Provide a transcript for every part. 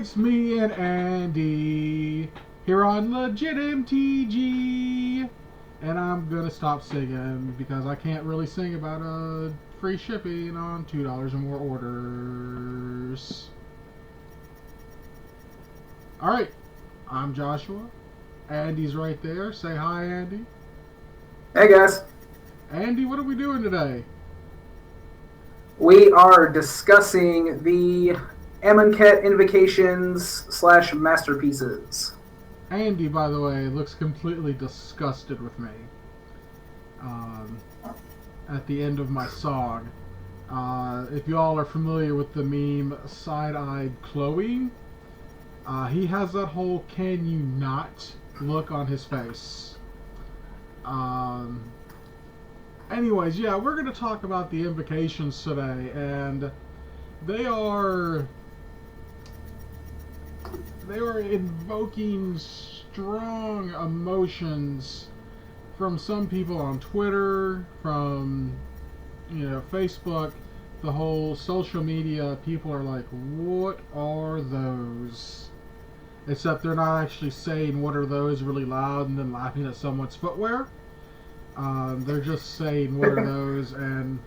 it's me and Andy here on Legit MTG. And I'm gonna stop singing because I can't really sing about free shipping on $2 or more orders. Alright, I'm Joshua. Andy's right there. Say hi, Andy. Hey guys. Andy, what are we doing today? We are discussing the Amonkhet Invocations / Masterpieces. Andy, by the way, looks completely disgusted with me. At the end of my song. If you all are familiar with the meme Side-Eyed Chloe, he has that whole "can you not" look on his face. Anyways, yeah, we're going to talk about the Invocations today, and they are invoking strong emotions from some people on Twitter, from Facebook, the whole social media. People are like, what are those? Except they're not actually saying what are those really loud and then laughing at someone's footwear. They're just saying what are those and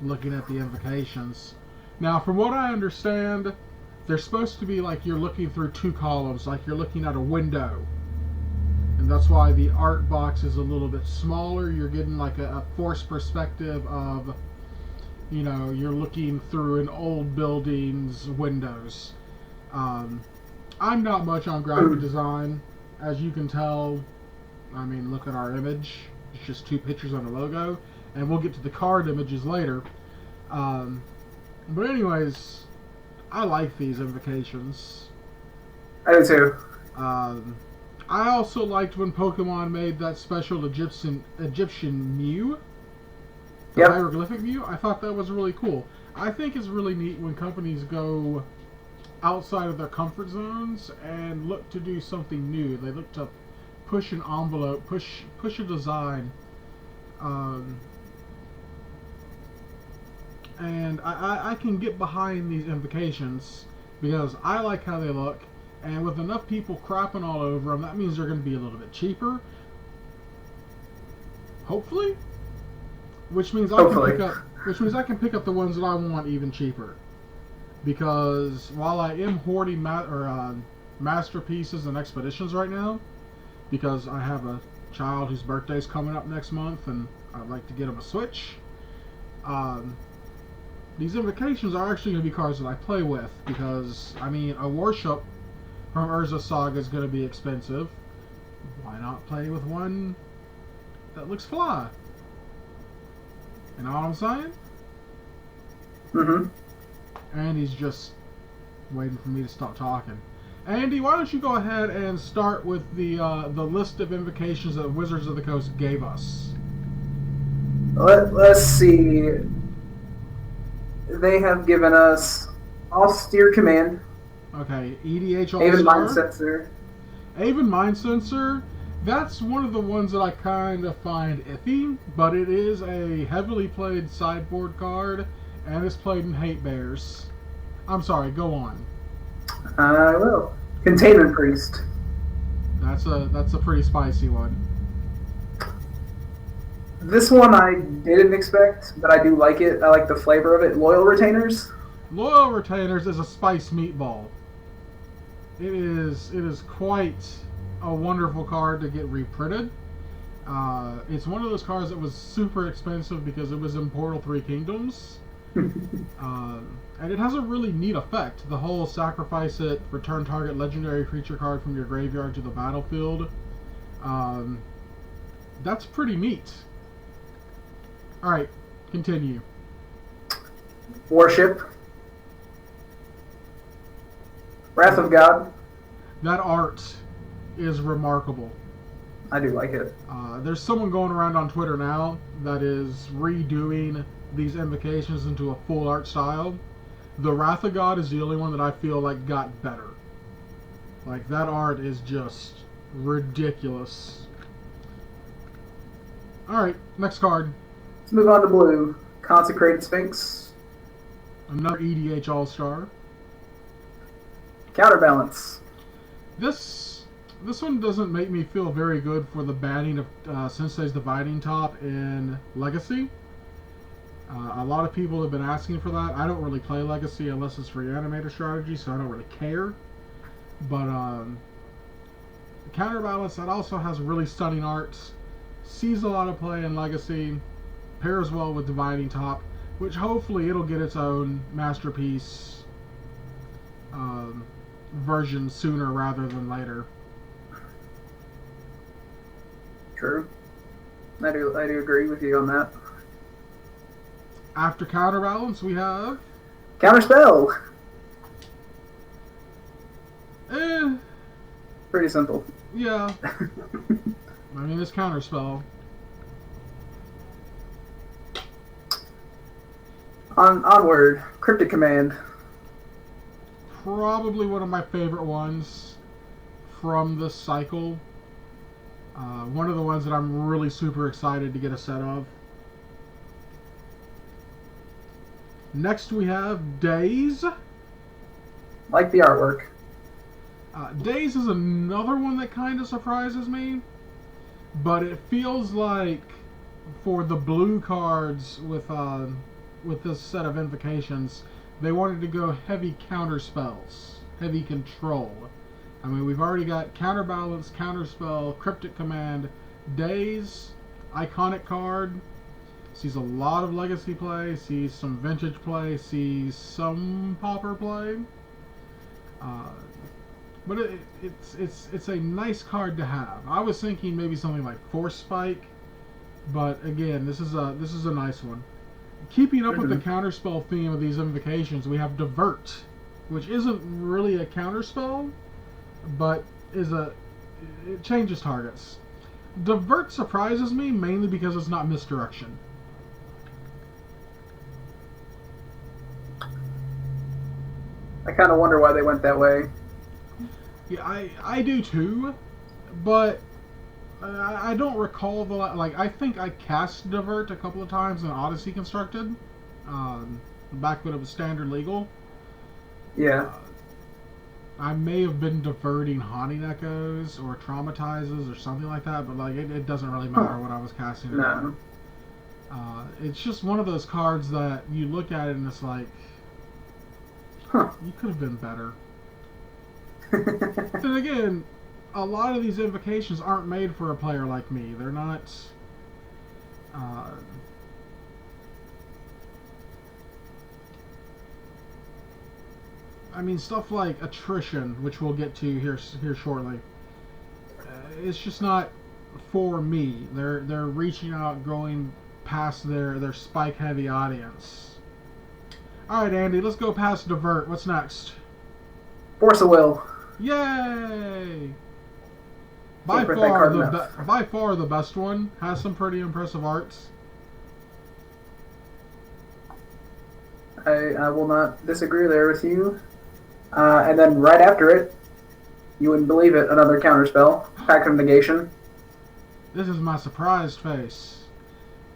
looking at the invocations. Now, from what I understand, they're supposed to be like you're looking through two columns, like you're looking at a window. And that's why the art box is a little bit smaller. You're getting like a forced perspective of, you're looking through an old building's windows. I'm not much on graphic design, as you can tell. I mean, look at our image. It's just two pictures on a logo, and we'll get to the card images later. But anyways, I like these invocations. I do too. I also liked when Pokemon made that special Egyptian Mew, the hieroglyphic Mew. I thought that was really cool. I think it's really neat when companies go outside of their comfort zones and look to do something new. They look to push an envelope, push a design, and I can get behind these invocations because I like how they look, and with enough people crapping all over them, that means they're going to be a little bit cheaper, hopefully, which means I can pick up the ones that I want even cheaper. Because while I am hoarding masterpieces and expeditions right now, because I have a child whose birthday's coming up next month, and I'd like to get him a Switch. These invocations are actually going to be cards that I play with, because, I mean, a Worship from Urza Saga is going to be expensive. Why not play with one that looks fly? You know what I'm saying? Mm-hmm. And he's just waiting for me to stop talking. Andy, why don't you go ahead and start with the list of invocations that Wizards of the Coast gave us? Let's see. They have given us Austere Command. Okay, EDH All-Star. Aven Mind Sensor. Aven Mind Sensor. That's one of the ones that I kind of find iffy, but it is a heavily played sideboard card, and it's played in Hate Bears. I'm sorry, go on. I will. Containment Priest. That's a pretty spicy one. This one I didn't expect, but I do like it. I like the flavor of it. Loyal Retainers. Loyal Retainers is a spice meatball. It is quite a wonderful card to get reprinted. It's one of those cards that was super expensive because it was in Portal 3 Kingdoms. And it has a really neat effect. The whole sacrifice it, return target legendary creature card from your graveyard to the battlefield. That's pretty neat. Alright, continue. Worship. Wrath of God. That art is remarkable. I do like it. There's someone going around on Twitter now that is redoing these invocations into a full art style. The Wrath of God is the only one that I feel like got better. Like, that art is just ridiculous. Alright, next card. Let's move on to blue. Consecrated Sphinx. Another EDH All-Star. Counterbalance. This one doesn't make me feel very good for the banning of Sensei's Dividing Top in Legacy. A lot of people have been asking for that. I don't really play Legacy unless it's for animator strategy, so I don't really care. But Counterbalance, that also has really stunning arts, sees a lot of play in Legacy, pairs well with Dividing Top, which hopefully it'll get its own masterpiece version sooner rather than later. True. I do agree with you on that. After Counterbalance, we have Counterspell. Pretty simple. Yeah. I mean, it's Counterspell. Onward. Cryptic Command. Probably one of my favorite ones from this cycle. One of the ones that I'm really super excited to get a set of. Next we have Days. Like the artwork. Days is another one that kind of surprises me, but it feels like for the blue cards with this set of invocations, they wanted to go heavy counter spells, heavy control. I mean, we've already got Counterbalance, Counterspell, Cryptic Command, Days, iconic card. Sees a lot of Legacy play, sees some Vintage play, sees some Pauper play. But it's a nice card to have. I was thinking maybe something like Force Spike, but again, this is a nice one. Keeping up with the counterspell theme of these invocations, we have Divert, which isn't really a counterspell, but it changes targets. Divert surprises me mainly because it's not misdirection. I kind of wonder why they went that way. Yeah, I do too, but I don't recall I think I cast Divert a couple of times in Odyssey Constructed, back when it was standard legal. Yeah. I may have been diverting Haunting Echoes or Traumatizes or something like that, but it doesn't really matter what I was casting it on. It's just one of those cards that you look at it and it's like, you could have been better. And again, a lot of these invocations aren't made for a player like me. They're not. I mean, stuff like Attrition, which we'll get to here shortly. It's just not for me. They're reaching out, going past their spike heavy audience. All right, Andy, let's go past Divert. What's next? Force of Will. Yay! By far the best one. Has some pretty impressive arts. I will not disagree there with you. And then right after it, you wouldn't believe it, another counterspell, Pact of Negation. This is my surprised face.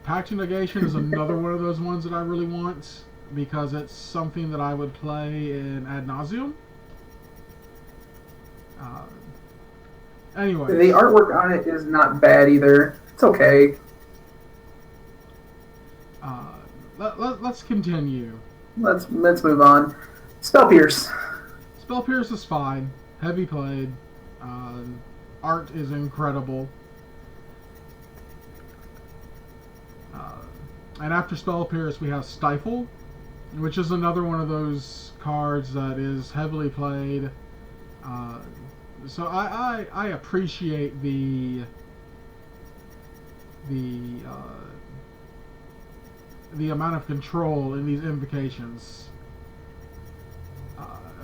Pact of Negation is another one of those ones that I really want because it's something that I would play in Ad Nauseam. Anyway, the artwork on it is not bad either. It's okay. Let's continue. Let's move on. Spell Pierce. Spell Pierce is fine. Heavy played. Art is incredible. And after Spell Pierce, we have Stifle, which is another one of those cards that is heavily played. So I appreciate the amount of control in these invocations.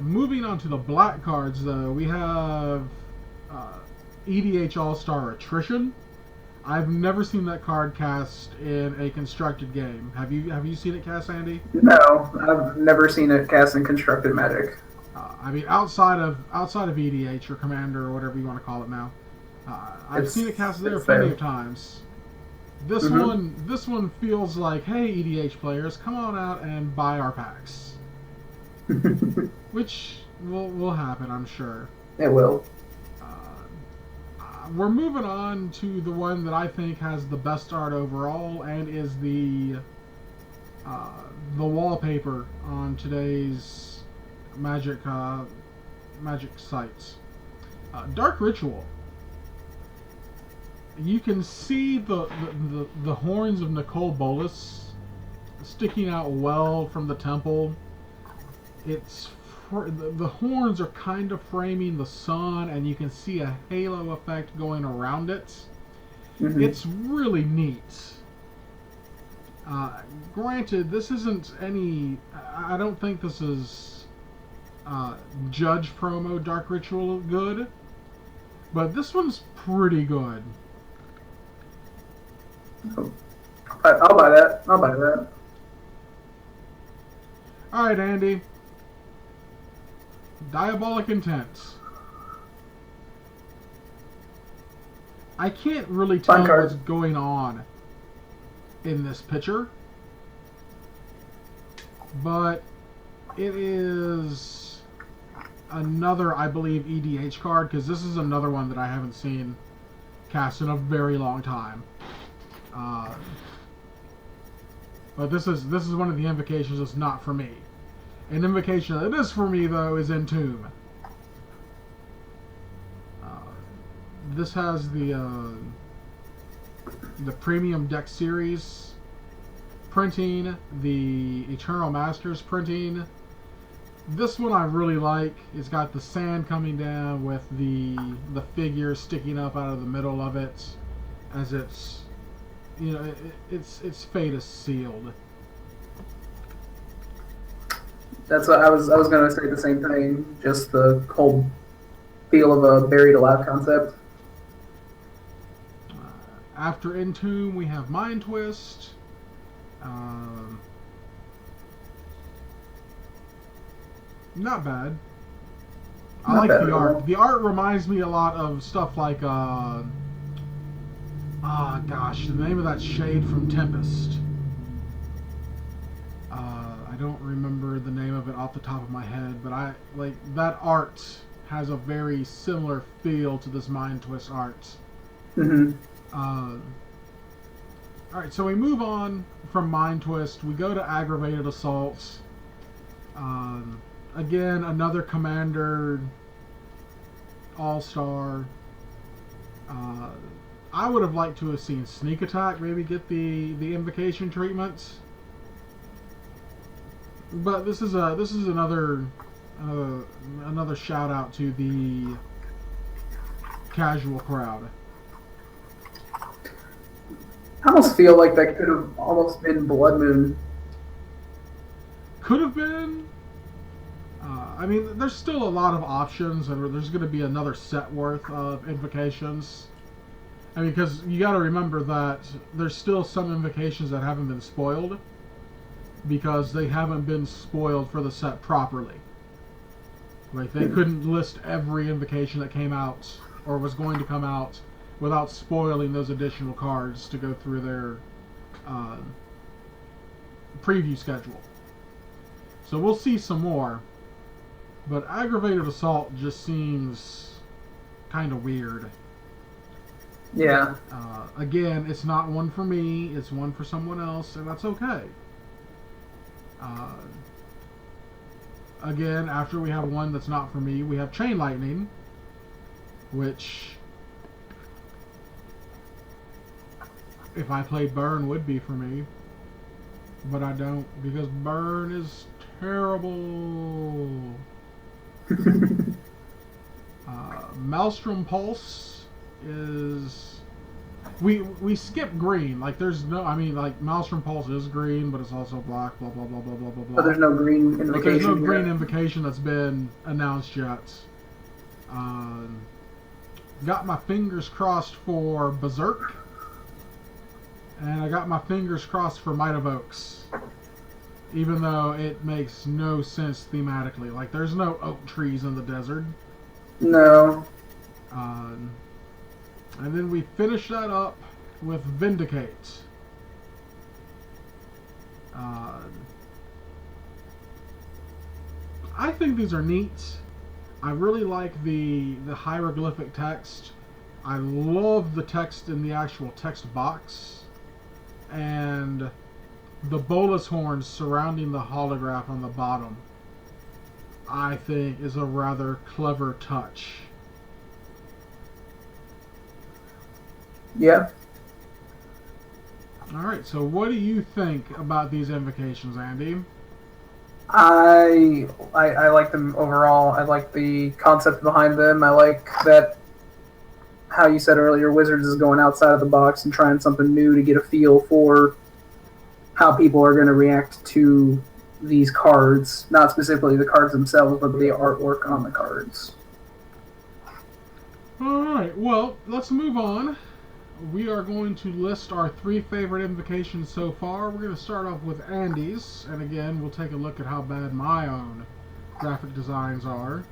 Moving on to the black cards, though, we have EDH All-Star Attrition. I've never seen that card cast in a constructed game. Have you seen it cast, Andy? No, I've never seen it cast in constructed Magic. I mean, outside of EDH or Commander or whatever you want to call it now, I've seen it cast there plenty of times. This one feels like, hey, EDH players, come on out and buy our packs. Which will happen, I'm sure. It will. We're moving on to the one that I think has the best art overall, and is the wallpaper on today's Magic sites. Dark Ritual. You can see the horns of Nicole Bolas sticking out well from the temple. The horns are kind of framing the sun, and you can see a halo effect going around it. Mm-hmm. It's really neat. Granted, this isn't any... I don't think this is Judge promo Dark Ritual good, but this one's pretty good. I'll buy that. I'll buy that. Alright, Andy. Diabolic Intent. I can't really tell what's going on in this picture, but it is another, I believe, EDH card, because this is another one that I haven't seen cast in a very long time. But this is one of the invocations that's not for me. An invocation that is for me, though, is Entomb. This has the premium deck series printing, the Eternal Masters printing. This one I really like. It's got the sand coming down with the figure sticking up out of the middle of it, as it's, you know, its fate is sealed. That's what I was going to say the same thing. Just the whole feel of a buried alive concept. After Entomb, we have Mind Twist. Not bad. I like the art. The art reminds me a lot of stuff like gosh, the name of that shade from Tempest. I don't remember the name of it off the top of my head, but I like that art has a very similar feel to this Mind Twist art. Mm-hmm. Alright, so we move on from Mind Twist. We go to Aggravated Assault. Again, another Commander All-Star. I would have liked to have seen Sneak Attack maybe get the invocation treatment. But this is another shout out to the casual crowd. I almost feel like that could have almost been Blood Moon. Could have been. I mean, there's still a lot of options, and there's going to be another set worth of invocations. I mean, because you got to remember that there's still some invocations that haven't been spoiled, because they haven't been spoiled for the set properly. Like, they couldn't list every invocation that came out, or was going to come out, without spoiling those additional cards to go through their preview schedule. So we'll see some more. But Aggravated Assault just seems kind of weird. Yeah. Again, it's not one for me, it's one for someone else, and that's okay. Again, after we have one that's not for me, we have Chain Lightning, which, if I played Burn, would be for me. But I don't, because Burn is terrible. Maelstrom Pulse is... We skip green. Like, there's no... I mean, like, Maelstrom Pulse is green, but it's also black, blah, blah, blah, blah, blah, blah, blah. But there's no green invocation. But there's no green invocation that's been announced yet. Got my fingers crossed for Berserk. And I got my fingers crossed for Might of Oaks. Even though it makes no sense thematically. Like, there's no oak trees in the desert. No. And then we finish that up with Vindicate. I think these are neat. I really like the hieroglyphic text. I love the text in the actual text box. And the bolus horns surrounding the holograph on the bottom, I think, is a rather clever touch. Yeah. Alright, so what do you think about these invocations, Andy? I like them overall. I like the concept behind them. I like that, how you said earlier, Wizards is going outside of the box and trying something new to get a feel for how people are going to react to these cards. Not specifically the cards themselves, but the artwork on the cards. Alright, well, let's move on. We are going to list our 3 favorite invocations so far. We're going to start off with Andy's, and again, we'll take a look at how bad my own graphic designs are.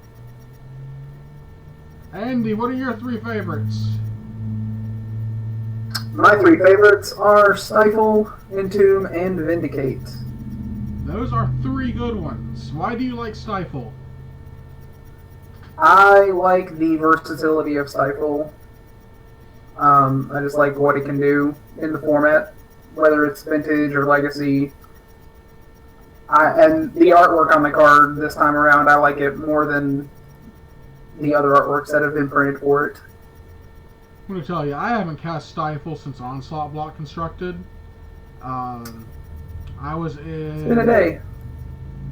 Andy, what are your 3 favorites? My 3 favorites are Stifle, Entomb, and Vindicate. Those are 3 good ones. Why do you like Stifle? I like the versatility of Stifle. I just like what it can do in the format, whether it's vintage or legacy. And the artwork on the card this time around, I like it more than the other artworks that have been printed for it. I'm going to tell you, I haven't cast Stifle since Onslaught Block constructed. I was in... It's been a day.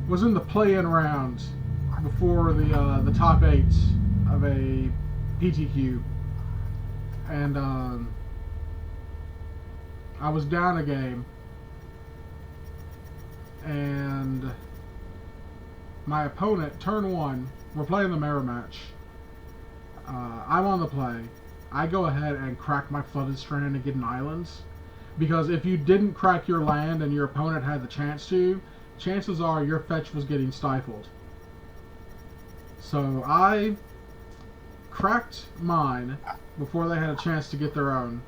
Was in the play-in round before the top 8 of a PTQ. And I was down a game, and my opponent, turn 1, we're playing the mirror match. I'm on the play. I go ahead and crack my Flooded Strand and get an island, because if you didn't crack your land and your opponent had the chance to, chances are your fetch was getting stifled. So I cracked mine before they had a chance to get their own.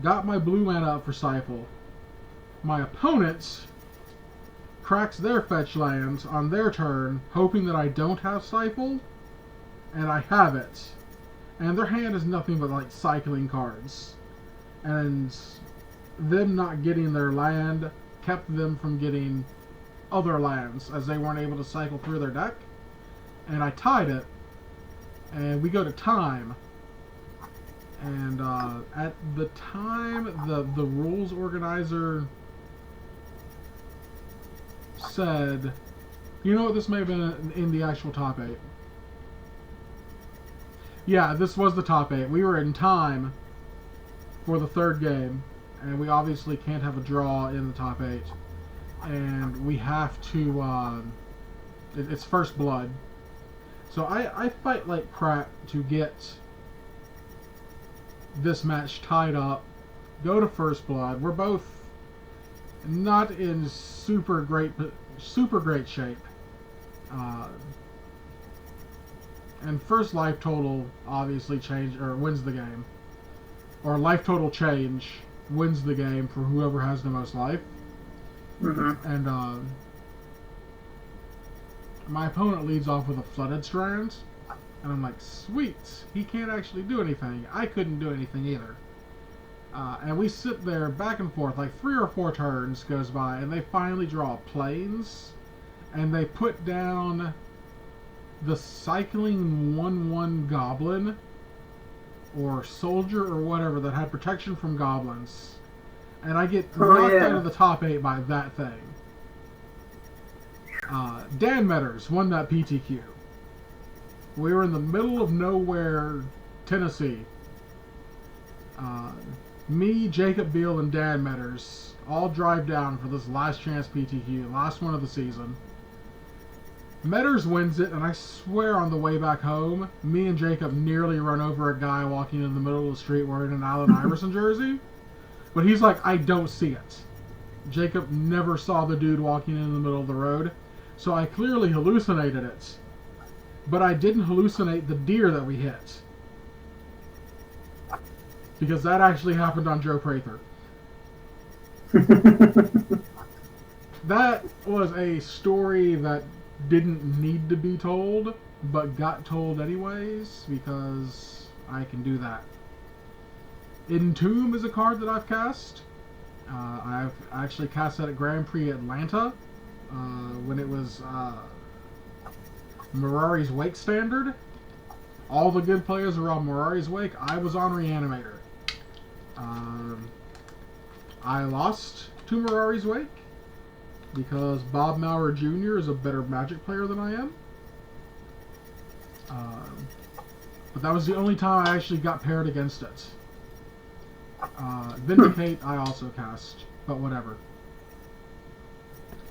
Got my blue mana up for Stifle. My opponent cracks their fetch lands on their turn, hoping that I don't have Stifle, and I have it. And their hand is nothing but like cycling cards. And them not getting their land kept them from getting other lands, as they weren't able to cycle through their deck. And I tied it, and we go to time. And at the time, the rules organizer said, you know what, this may have been in the actual top 8. Yeah, this was the top 8. We were in time for the 3rd game, and we obviously can't have a draw in the top 8. And we have to, it's first blood. So I fight like crap to get this match tied up, go to first blood. We're both not in super great shape. And first life total obviously wins the game. Or life total change wins the game for whoever has the most life. Mm-hmm. And my opponent leads off with a Flooded Strand. And I'm like, sweet, he can't actually do anything. I couldn't do anything either. And we sit there back and forth, like 3 or 4 turns goes by, and they finally draw Plains, and they put down the cycling 1/1 goblin, or soldier, or whatever, that had protection from goblins. And I get knocked out of the top 8 by that thing. Dan Metters won that PTQ. We were in the middle of nowhere, Tennessee. Me, Jacob Beal, and Dan Metters all drive down for this last chance PTQ, last one of the season. Metters wins it, and I swear on the way back home, me and Jacob nearly run over a guy walking in the middle of the street wearing an Allen Iverson jersey. But he's like, I don't see it. Jacob never saw the dude walking in the middle of the road, so I clearly hallucinated it. But I didn't hallucinate the deer that we hit. Because that actually happened on Joe Prather. That was a story that didn't need to be told, but got told anyways because I can do that. Entomb is a card that I've cast. I've actually cast that at Grand Prix Atlanta when it was Mirari's Wake standard. All the good players were on Mirari's Wake. I was on Reanimator. I lost to Mirari's Wake because Bob Maurer Jr. is a better Magic player than I am. But that was the only time I actually got paired against it. Vindicate I also cast, but whatever.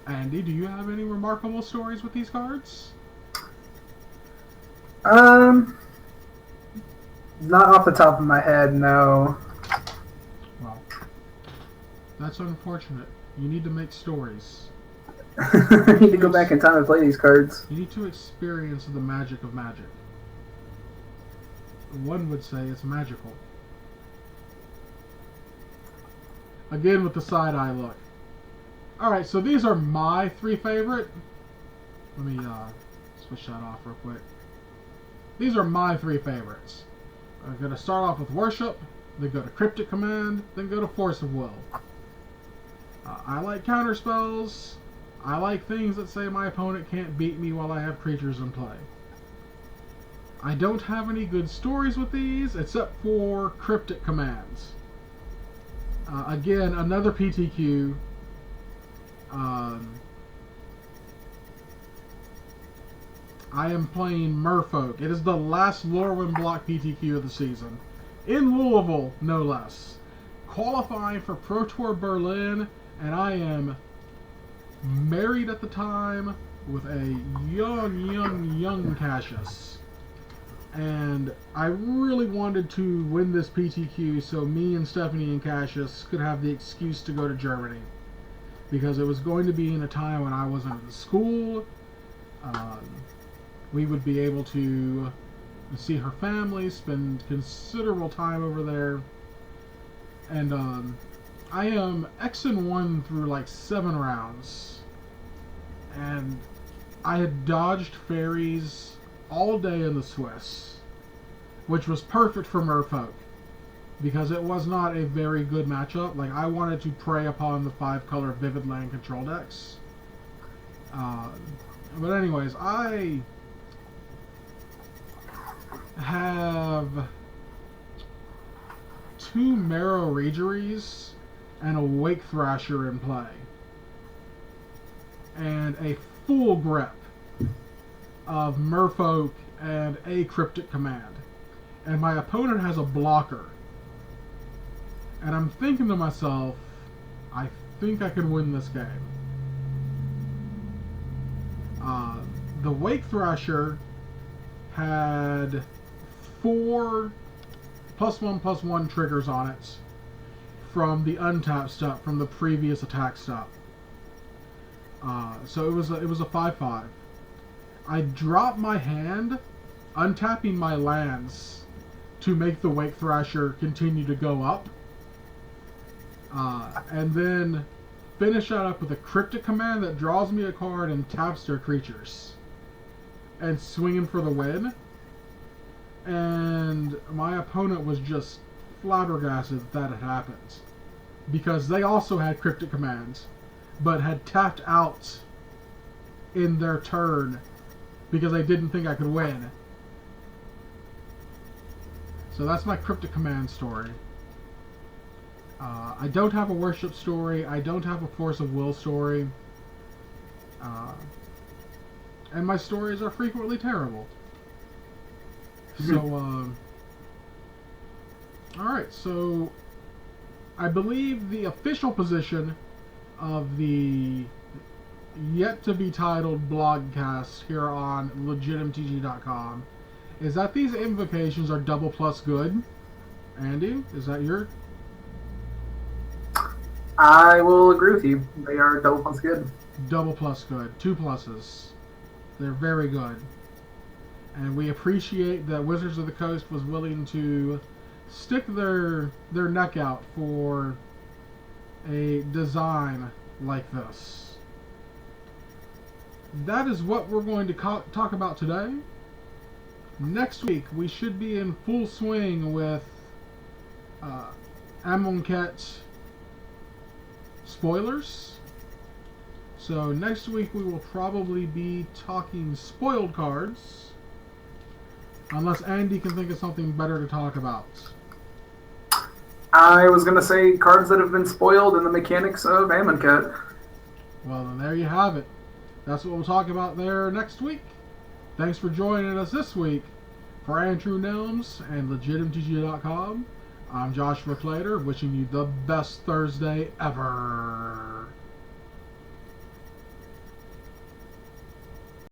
Andy, do you have any remarkable stories with these cards? Not off the top of my head, no. Well, that's unfortunate. You need to make stories. I need to go back in time and play these cards. You need to experience the magic of Magic. One would say it's magical. Again with the side-eye look. Alright, so these are my three favorite. Let me switch that off real quick. These are my three favorites. I'm going to start off with Worship, then go to Cryptic Command, then go to Force of Will. I like counter spells. I like things that say my opponent can't beat me while I have creatures in play. I don't have any good stories with these, except for Cryptic Commands. Again, another PTQ. I am playing Merfolk. It is the last Lorwyn block PTQ of the season. In Louisville, no less. Qualifying for Pro Tour Berlin, and I am married at the time with a young Cassius. And I really wanted to win this PTQ so me and Stephanie and Cassius could have the excuse to go to Germany. Because it was going to be in a time when I wasn't in school. We would be able to see her family, spend considerable time over there. And I am X-1 through like 7 rounds. And I had dodged fairies all day in the Swiss, which was perfect for Merfolk, because it was not a very good matchup. Like, I wanted to prey upon the 5-color Vivid Land control decks. But anyways, I have 2 Marrow Regeries and a Wake Thrasher in play, and a full grip of Merfolk and a Cryptic Command. And my opponent has a blocker. And I'm thinking to myself, I think I can win this game. The Wake Thrasher had 4 +1/+1 triggers on it from the untap step from the previous attack step. So it was a 5/5. I dropped my hand, untapping my lands to make the Wake Thrasher continue to go up. And then finish that up with a Cryptic Command that draws me a card and taps their creatures. And swinging for the win. And my opponent was just flabbergasted that it happened. Because they also had Cryptic Commands, but had tapped out in their turn because they didn't think I could win. So that's my Cryptic Command story. I don't have a Worship story. I don't have a Force of Will story. And my stories are frequently terrible. So, alright, so I believe the official position of the yet-to-be-titled blogcast here on legitimtg.com is that these invocations are double plus good. Andy, is that your... I will agree with you. They are double plus good. Double plus good. 2 pluses. They're very good. And we appreciate that Wizards of the Coast was willing to stick their neck out for a design like this. That is what we're going to talk about today. Next week, we should be in full swing with Amonkhet spoilers. So next week we will probably be talking spoiled cards, unless Andy can think of something better to talk about. I was going to say cards that have been spoiled and the mechanics of Amonkhet. Well, then there you have it. That's what we'll talk about there next week. Thanks for joining us this week. For Andrew Nelms and LegitimateTG.com, I'm Joshua Clater, wishing you the best Thursday ever.